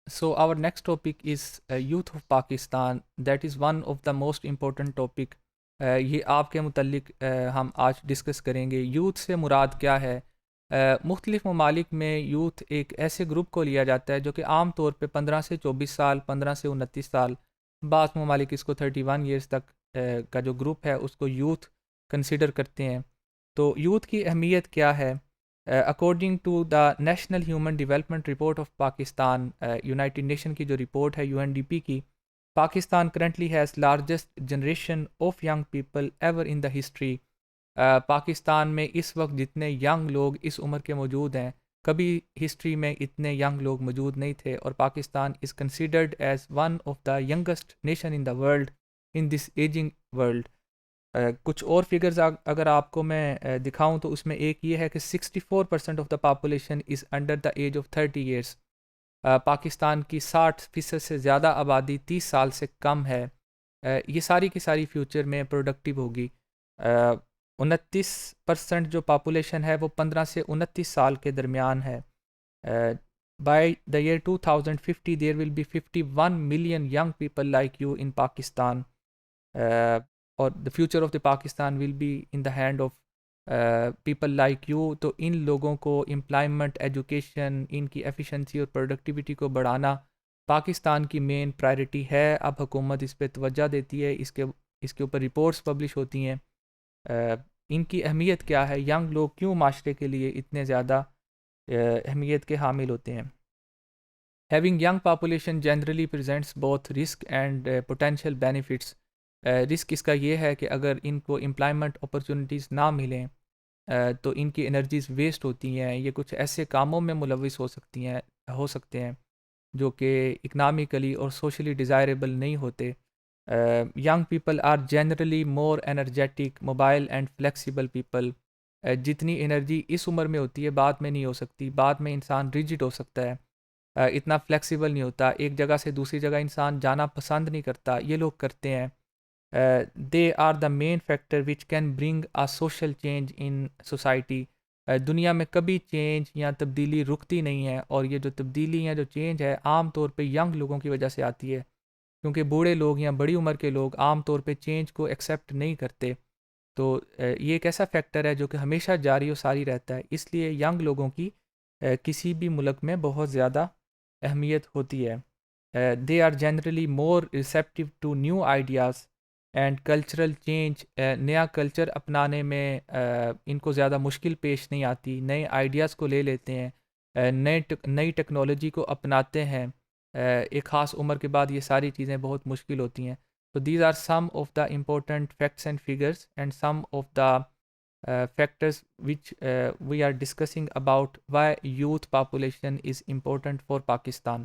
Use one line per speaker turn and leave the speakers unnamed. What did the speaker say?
So our next topic is youth of Pakistan. That is one of the most important topic. یہ آپ کے متعلق ہم آج ڈسکس کریں گے. یوتھ سے مراد کیا ہے؟ مختلف ممالک میں یوتھ ایک ایسے گروپ کو لیا جاتا ہے جو کہ عام طور پہ 15 سے 24 سال، 15 سے 29 سال، بعض ممالک اس کو 31 ایئرس تک کا جو گروپ ہے اس کو یوتھ کنسیڈر کرتے ہیں. تو یوتھ کی اہمیت کیا ہے؟ According to the national human development report of Pakistan, united nation کی جو رپورٹ ہے UNDP کی، Pakistan currently has largest generation of young people ever in the history. Pakistan میں اس وقت جتنے ینگ لوگ اس عمر کے موجود ہیں، کبھی ہسٹری میں اتنے ینگ لوگ موجود نہیں تھے، اور Pakistan is considered as one of the youngest nation in the world in this ageing world. کچھ اور فگرز اگر آپ کو میں دکھاؤں تو اس میں ایک یہ ہے کہ 64% of the population is under the age of 30 years. Pakistan کی 60% سے زیادہ آبادی 30 سال سے کم ہے. یہ ساری کی ساری فیوچر میں پروڈکٹیو ہوگی. 29% جو پاپولیشن ہے وہ 15 سے 29 سال کے درمیان ہے. By the year 2050 there will be 51 million young people like you in Pakistan. اور the future of the Pakistan will be in the hand of people like you. تو ان لوگوں کو امپلائمنٹ، ایجوکیشن، ان کی ایفیشنسی اور پروڈکٹیوٹی کو بڑھانا پاکستان کی مین پرائرٹی ہے. اب حکومت اس پہ توجہ دیتی ہے، اس کے اوپر رپورٹس پبلش ہوتی ہیں. ان کی اہمیت کیا ہے؟ ینگ لوگ کیوں معاشرے کے لیے اتنے زیادہ اہمیت کے حامل ہوتے ہیں؟ Having young population generally presents both risk and potential benefits. Risk اس کا یہ ہے کہ اگر ان کو امپلائمنٹ اپرچونیٹیز نہ ملیں تو ان کی انرجیز ویسٹ ہوتی ہیں. یہ کچھ ایسے کاموں میں ملوث ہو سکتے ہیں جو کہ اکنامکلی اور سوشلی ڈیزائریبل نہیں ہوتے. Young people are generally more energetic, mobile and flexible people. جتنی انرجی اس عمر میں ہوتی ہے بعد میں نہیں ہو سکتی. بعد میں انسان ریجڈ ہو سکتا ہے، اتنا فلیکسیبل نہیں ہوتا، ایک جگہ سے دوسری جگہ انسان جانا پسند نہیں کرتا. یہ لوگ کرتے ہیں. They are the main factor which can bring a social change in society. دنیا میں کبھی چینج یا تبدیلی رکتی نہیں ہے، اور یہ جو تبدیلی یا جو چینج ہے عام طور پہ ینگ لوگوں کی وجہ سے آتی ہے، کیونکہ بوڑھے لوگ یا بڑی عمر کے لوگ عام طور پہ چینج کو ایکسیپٹ نہیں کرتے. تو یہ ایک ایسا فیکٹر ہے جو کہ ہمیشہ جاری و ساری رہتا ہے. اس لیے ینگ لوگوں کی کسی بھی ملک میں بہت زیادہ اہمیت ہوتی ہے. They are generally more receptive to new ideas and cultural change. نیا کلچر اپنانے میں ان کو زیادہ مشکل پیش نہیں آتی. نئے آئیڈیاز کو لے لیتے ہیں، نئی ٹیکنالوجی کو اپناتے ہیں. ایک خاص عمر کے بعد یہ ساری چیزیں بہت مشکل ہوتی ہیں. تو these are some of the important facts and figures and some of the factors which we are discussing about why youth population is important for Pakistan.